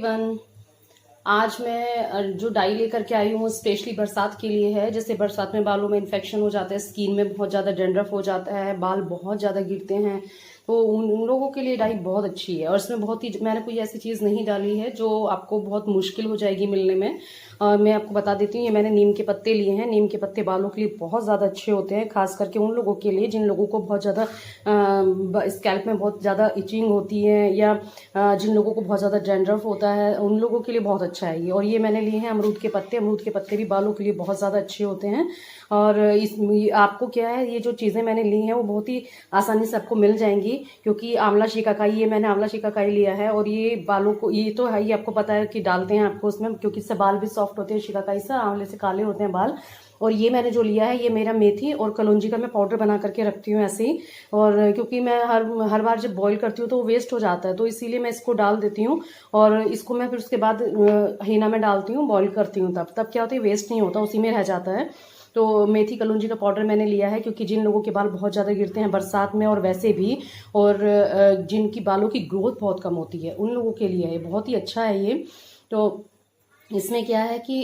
Everyone. आज मैं जो डाई लेकर के आई हूँ स्पेशली बरसात के लिए है। जैसे बरसात में बालों में इन्फेक्शन हो जाता है, स्किन में बहुत ज़्यादा डैंड्रफ हो जाता है, बाल बहुत ज़्यादा गिरते हैं, तो उन लोगों के लिए डाई बहुत अच्छी है। और इसमें बहुत ही मैंने कोई ऐसी चीज़ नहीं डाली है जो आपको बहुत मुश्किल हो जाएगी मिलने में। मैं आपको बता देती हूँ, ये मैंने नीम के पत्ते लिए हैं। नीम के पत्ते बालों के लिए बहुत ज़्यादा अच्छे होते हैं, खास करके उन लोगों के लिए जिन लोगों को बहुत ज़्यादा स्कैल्प में बहुत ज़्यादा इचिंग होती है, या जिन लोगों को बहुत ज़्यादा डैंड्रफ होता है, उन लोगों के लिए बहुत अच्छा है ये। और ये मैंने लिए हैं अमरूद के पत्ते। अमरूद के पत्ते भी बालों के लिए बहुत ज़्यादा अच्छे होते हैं। और इस आपको क्या है, ये जो चीज़ें मैंने ली हैं वो बहुत ही आसानी से आपको मिल जाएंगी, क्योंकि आंवला शिकाकाई, ये मैंने आंवला शिकाकाई लिया है। और ये बालों को, ये तो है ही, आपको पता है कि डालते हैं आपको उसमें, क्योंकि इससे बाल भी सॉफ्ट होते हैं। शिकाकाई से, आंवले से काले होते हैं बाल। और ये मैंने जो लिया है, ये मेरा मेथी और कलौंजी का मैं पाउडर बना करके रखती हूँ ऐसे ही। और क्योंकि मैं हर बार जब बॉईल करती हूँ तो वो वेस्ट हो जाता है, तो इसीलिए मैं इसको डाल देती हूँ। और इसको मैं फिर उसके बाद हीना में डालती हूँ, बॉईल करती हूँ, तब क्या होता है, वेस्ट नहीं होता, उसी में रह जाता है। तो मेथी कलौंजी का पाउडर मैंने लिया है, क्योंकि जिन लोगों के बाल बहुत ज़्यादा गिरते हैं बरसात में और वैसे भी, और जिनकी बालों की ग्रोथ बहुत कम होती है, उन लोगों के लिए ये बहुत ही अच्छा है ये। तो इसमें क्या है कि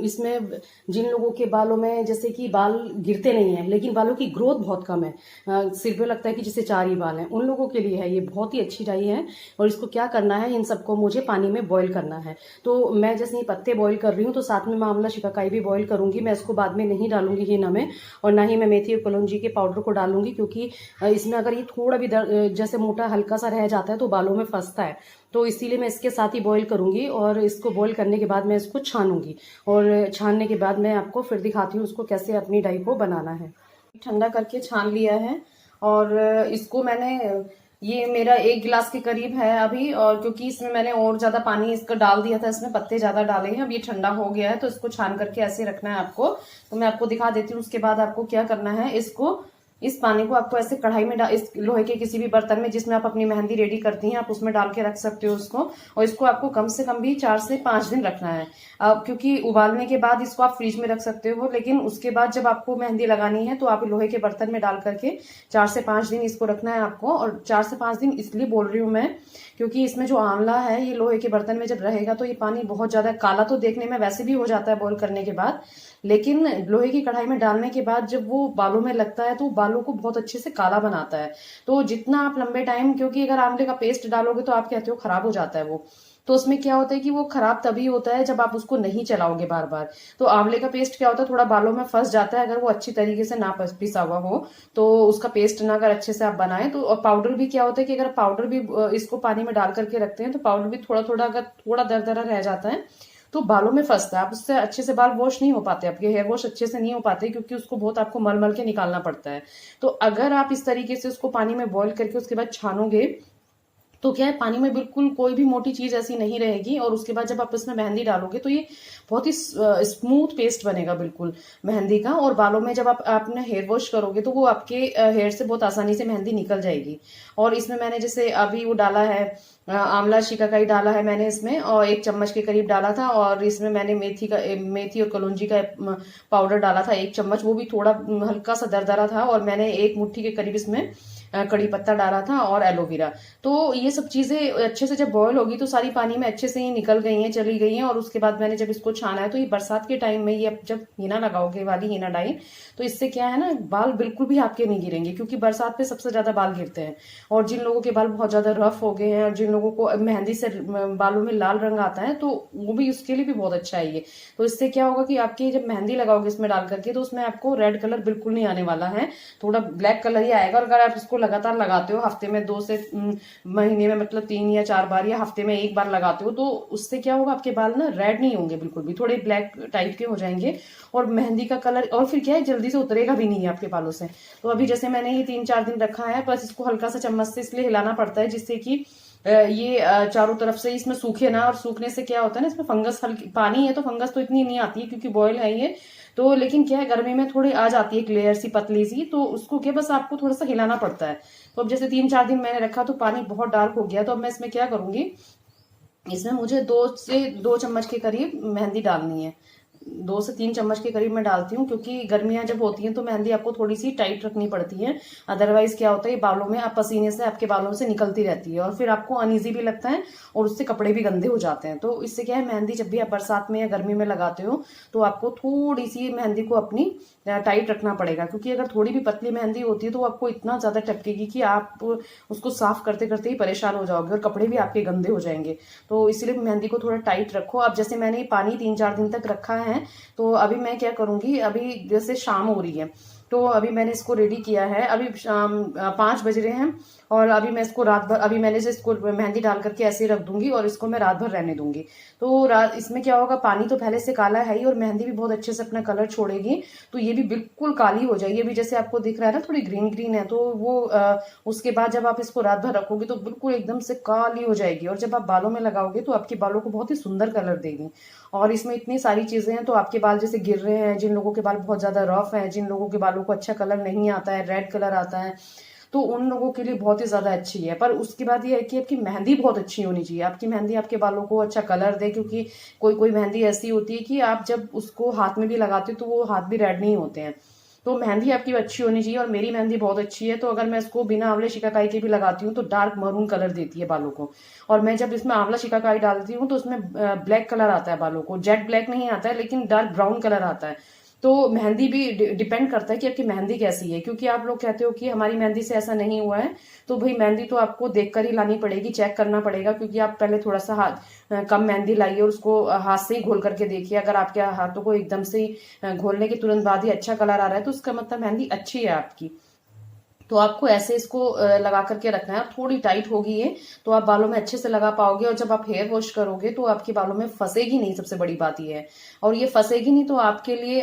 इसमें जिन लोगों के बालों में जैसे कि बाल गिरते नहीं हैं लेकिन बालों की ग्रोथ बहुत कम है, सिर पे लगता है कि जैसे 4 ही बाल हैं, उन लोगों के लिए है ये बहुत ही अच्छी डाई है। और इसको क्या करना है, इन सबको मुझे पानी में बॉईल करना है। तो मैं जैसे ये पत्ते बॉईल कर रही हूँ, तो साथ में मैं आंवला शिकाकाई भी बॉईल करूंगी। मैं इसको बाद में नहीं डालूंगी हीना में, और ना ही मैं मेथी और कलौंजी के पाउडर को डालूंगी, क्योंकि इसमें अगर ये थोड़ा भी जैसे मोटा हल्का सा रह जाता है तो बालों में फंसता है। तो इसीलिए मैं इसके साथ ही बॉईल करूंगी। और इसको बॉईल करने के बाद मैं इसको छानूंगी, और छानने के बाद मैं आपको फिर दिखाती हूँ उसको कैसे अपनी डाई को बनाना है। ठंडा करके छान लिया है, और इसको मैंने, ये मेरा 1 गिलास के करीब है अभी। और क्योंकि इसमें मैंने और ज्यादा पानी इसका डाल दिया था, इसमें पत्ते ज्यादा डाले हैं, अब ये ठंडा हो गया है, तो इसको छान करके ऐसे रखना है आपको। तो मैं आपको दिखा देती हूँ। उसके बाद आपको क्या करना है, इसको, इस पानी को आपको ऐसे कढ़ाई में डाल, इस लोहे के किसी भी बर्तन में जिसमें आप अपनी मेहंदी रेडी करती हैं, आप उसमें डाल के रख सकते हो उसको। और इसको आपको कम से कम भी 4 से 5 दिन रखना है। अब क्योंकि उबालने के बाद इसको आप फ्रिज में रख सकते हो, लेकिन उसके बाद जब आपको मेहंदी लगानी है तो आप लोहे के बर्तन में डाल करके 4 से 5 दिन इसको रखना है आपको। और 4 से 5 दिन इसलिए बोल रही हूँ मैं, क्योंकि इसमें जो आंवला है ये लोहे के बर्तन में जब रहेगा तो ये पानी बहुत ज्यादा काला तो देखने में वैसे भी हो जाता है बॉईल करने के बाद, लेकिन लोहे की कढ़ाई में डालने के बाद जब वो बालों में लगता है तो बालों को बहुत अच्छे से काला बनाता है। तो जितना आप लंबे टाइम, क्योंकि अगर आंवले का पेस्ट डालोगे तो आप कहते हो खराब हो जाता है वो, तो उसमें क्या होता है कि वो खराब तभी होता है जब आप उसको नहीं चलाओगे बार बार। तो आंवले का पेस्ट क्या होता है, थोड़ा बालों में फंस जाता है अगर वो अच्छी तरीके से ना पिसा हुआ हो, तो उसका पेस्ट ना अगर अच्छे से आप बनाएं तो। और पाउडर भी क्या होता है कि अगर पाउडर भी इसको पानी में डाल करके रखते हैं तो पाउडर भी थोड़ा थोड़ा, अगर थोड़ा दरदरा रह जाता है तो बालों में फंसता है, आप उससे अच्छे से बाल वॉश नहीं हो पाते, आपके हेयर वॉश अच्छे से नहीं हो पाते, क्योंकि उसको बहुत आपको मल मल के निकालना पड़ता है। तो अगर आप इस तरीके से उसको पानी में बॉईल करके उसके बाद छानोगे तो क्या है, पानी में बिल्कुल कोई भी मोटी चीज ऐसी नहीं रहेगी। और उसके बाद जब आप इसमें मेहंदी डालोगे तो ये बहुत ही स्मूथ पेस्ट बनेगा बिल्कुल मेहंदी का। और बालों में जब आप आपने हेयर वॉश करोगे तो वो आपके हेयर से बहुत आसानी से मेहंदी निकल जाएगी। और इसमें मैंने जैसे अभी वो डाला है, आंवला शिकाकाई डाला है मैंने इसमें, और 1 चम्मच के करीब डाला था। और इसमें मैंने मेथी और कलौंजी का पाउडर डाला था 1 चम्मच, वो भी थोड़ा हल्का सा दरदरा था। और मैंने 1 मुट्ठी के करीब इसमें कड़ी पत्ता डाला था, और एलोवेरा। तो ये सब चीजें अच्छे से जब बॉईल होगी तो सारी पानी में अच्छे से ही निकल गई हैं, चली गई हैं। और उसके बाद मैंने जब इसको छाना है, तो ये बरसात के टाइम में ये जब हीना लगाओगे, वाली हीना डाई, तो इससे क्या है ना, बाल बिल्कुल भी आपके नहीं गिरेंगे, क्योंकि बरसात में सबसे ज्यादा बाल गिरते हैं। और जिन लोगों के बाल बहुत ज्यादा रफ हो गए हैं, और जिन लोगों को मेहंदी से बालों में लाल रंग आता है, तो वो भी उसके लिए भी बहुत अच्छा है ये। तो इससे क्या होगा कि आपकी जब मेहंदी लगाओगे इसमें डाल करके, तो उसमें आपको रेड कलर बिल्कुल नहीं आने वाला है, थोड़ा ब्लैक कलर ही आएगा। और अगर आप इसको लगातार लगाते हो, हफ्ते में 2 से महीने में मतलब 3 या 4 बार, या हफ्ते में 1 बार लगाते हो, तो उससे क्या होगा, आपके बाल ना रेड नहीं होंगे बिल्कुल भी, थोड़े ब्लैक टाइप के हो जाएंगे। और मेहंदी का कलर, और फिर क्या है, जल्दी से उतरेगा भी नहीं है आपके बालों से। तो अभी जैसे मैंने ये 3-4 दिन रखा है, बस इसको हल्का सा चम्मच से इसलिए हिलाना पड़ता है जिससे कि ये चारों तरफ से इसमें सूखे ना। और सूखने से क्या होता है ना, इसमें फंगस, हल्की पानी है तो फंगस तो इतनी नहीं आती है क्योंकि बॉयल है ये तो, लेकिन क्या है, गर्मी में थोड़ी आ जाती है एक लेयर सी पतली सी, तो उसको क्या बस आपको थोड़ा सा हिलाना पड़ता है। तो अब जैसे 3-4 दिन मैंने रखा तो पानी बहुत डार्क हो गया, तो अब मैं इसमें क्या करूंगी, इसमें मुझे 2 से 2 चम्मच के करीब मेहंदी डालनी है। 2 से 3 चम्मच के करीब मैं डालती हूँ, क्योंकि गर्मियां जब होती हैं तो मेहंदी आपको थोड़ी सी टाइट रखनी पड़ती है। अदरवाइज क्या होता है, ये बालों में आप पसीने से आपके बालों से निकलती रहती है और फिर आपको अनईजी भी लगता है और उससे कपड़े भी गंदे हो जाते हैं। तो इससे क्या है, मेहंदी जब भी आप बरसात में या गर्मी में लगाते हो तो आपको थोड़ी सी मेहंदी को अपनी टाइट रखना पड़ेगा, क्योंकि अगर थोड़ी भी पतली मेहंदी होती है तो आपको इतना ज्यादा टपकेगी कि आप उसको साफ करते करते ही परेशान हो जाओगे और कपड़े भी आपके गंदे हो जाएंगे। तो इसीलिए मेहंदी को थोड़ा टाइट रखो। अब जैसे मैंने पानी 3-4 दिन तक रखा है, तो अभी मैं क्या करूंगी, अभी जैसे शाम हो रही है तो अभी मैंने इसको रेडी किया है। अभी शाम 5 बज रहे हैं और अभी मैं इसको रात भर, अभी मैंने से इसको मेहंदी डाल करके ऐसे ही रख दूंगी और इसको मैं रात भर रहने दूंगी। तो रात इसमें क्या होगा, पानी तो पहले से काला है ही और मेहंदी भी बहुत अच्छे से अपना कलर छोड़ेगी, तो ये भी बिल्कुल काली हो जाएगी। अभी जैसे आपको दिख रहा है ना, थोड़ी ग्रीन ग्रीन है, तो वो उसके बाद जब आप इसको रात भर रखोगे तो बिल्कुल एकदम से काली हो जाएगी और जब आप बालों में लगाओगे तो आपके बालों को बहुत ही सुंदर कलर देगी। और इसमें इतनी सारी चीजें हैं, तो आपके बाल जैसे गिर रहे हैं, जिन लोगों के बाल बहुत ज्यादा रफ है, जिन लोगों के बालों को अच्छा कलर नहीं आता है, रेड कलर आता है, तो उन लोगों के लिए बहुत ही ज्यादा अच्छी है। पर उसके बाद ये है कि आपकी मेहंदी बहुत अच्छी होनी चाहिए, आपकी मेहंदी आपके बालों को अच्छा कलर दे, क्योंकि कोई कोई मेहंदी ऐसी होती है कि आप जब उसको हाथ में भी लगाते हो तो वो हाथ भी रेड नहीं होते हैं। तो मेहंदी आपकी अच्छी होनी चाहिए और मेरी मेहंदी बहुत अच्छी है। तो अगर मैं इसको बिना आंवले शिकाकाई के भी लगाती हूँ तो डार्क मरून कलर देती है बालों को। और मैं जब इसमें आंवला शिकाकाई डालती हूँ तो उसमें ब्लैक कलर आता है बालों को, जेट ब्लैक नहीं आता है लेकिन डार्क ब्राउन कलर आता है। तो मेहंदी भी डिपेंड करता है कि आपकी मेहंदी कैसी है, क्योंकि आप लोग कहते हो कि हमारी मेहंदी से ऐसा नहीं हुआ है, तो भाई मेहंदी तो आपको देखकर ही लानी पड़ेगी, चेक करना पड़ेगा, क्योंकि आप पहले थोड़ा सा हाथ कम मेहंदी लाइए और उसको हाथ से ही घोल करके देखिए। अगर आपके हाथों को एकदम से घोलने के तुरंत बाद ही अच्छा कलर आ रहा है तो उसका मतलब मेहंदी अच्छी है आपकी। तो आपको ऐसे इसको लगा करके रखना है। थोड़ी टाइट होगी ये, तो आप बालों में अच्छे से लगा पाओगे और जब आप हेयर वॉश करोगे तो आपके बालों में फंसेगी नहीं, सबसे बड़ी बात ये है। और ये फंसेगी नहीं तो आपके लिए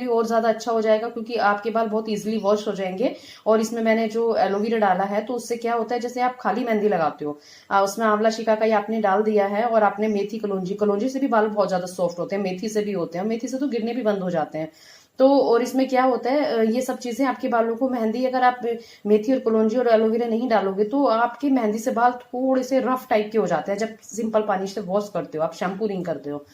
और ज्यादा अच्छा हो जाएगा, क्योंकि आपके बाल बहुत इजीली वॉश हो जाएंगे। और इसमें मैंने जो एलोवेरा डाला है तो उससे क्या होता है, जैसे आप खाली मेहंदी लगाते हो, उसमें आंवला शिकाकाई आपने डाल दिया है और आपने मेथी कलौंजी, कलौंजी से भी बाल बहुत ज्यादा सॉफ्ट होते हैं, मेथी से भी होते हैं, मेथी से तो गिरने भी बंद हो जाते हैं। तो और इसमें क्या होता है, ये सब चीजें आपके बालों को, मेहंदी अगर आप मेथी और कलौंजी और एलोवेरा नहीं डालोगे तो आपकी मेहंदी से बाल थोड़े से रफ टाइप के हो जाते हैं जब सिंपल पानी से वॉश करते हो, आप शैम्पू नहीं करते हो।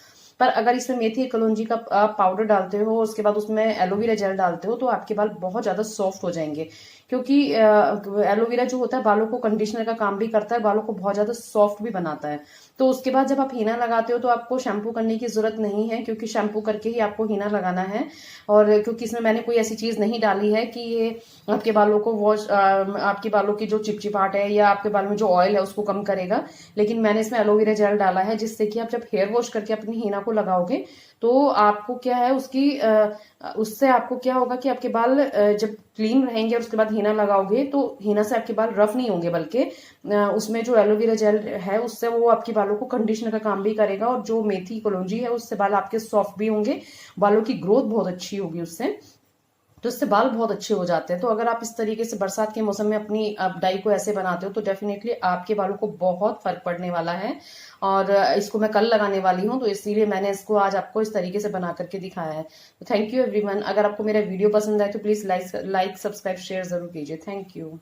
पर अगर इसमें मेथी कलौंजी का आप पाउडर डालते हो, उसके बाद उसमें एलोवेरा जेल डालते हो, तो आपके बाल बहुत ज्यादा सॉफ्ट हो जाएंगे। क्योंकि एलोवेरा जो होता है बालों को कंडीशनर का काम भी करता है, बालों को बहुत ज्यादा सॉफ्ट भी बनाता है। तो उसके बाद जब आप हीना लगाते हो तो आपको शैम्पू करने की जरूरत नहीं है, क्योंकि शैम्पू करके ही आपको हीना लगाना है। और क्योंकि इसमें मैंने कोई ऐसी चीज नहीं डाली है कि ये आपके बालों को आपके बालों की जो चिपचिपाहट है या आपके बालों में जो ऑयल है उसको कम करेगा। लेकिन मैंने इसमें एलोवेरा जेल डाला है, जिससे कि आप जब हेयर वॉश करके अपनी हीना को लगाओगे तो आपको क्या है, उससे आपको क्या होगा कि आपके बाल जब क्लीन रहेंगे और उसके बाद हीना लगाओगे तो हीना से आपके बाल रफ नहीं होंगे, बल्कि उसमें जो एलोवेरा जेल है उससे वो आपके बालों को कंडीशनर का काम भी करेगा। और जो मेथी कलौंजी है उससे बाल आपके सॉफ्ट भी होंगे, बालों की ग्रोथ बहुत अच्छी होगी उससे, तो इससे बाल बहुत अच्छे हो जाते हैं। तो अगर आप इस तरीके से बरसात के मौसम में अपनी आप डाई को ऐसे बनाते हो तो डेफिनेटली आपके बालों को बहुत फर्क पड़ने वाला है। और इसको मैं कल लगाने वाली हूँ, तो इसीलिए मैंने इसको आज आपको इस तरीके से बना करके दिखाया है। तो थैंक यू एवरीवन। अगर आपको मेरा वीडियो पसंद आए तो प्लीज लाइक सब्सक्राइब शेयर जरूर कीजिए। Thank you.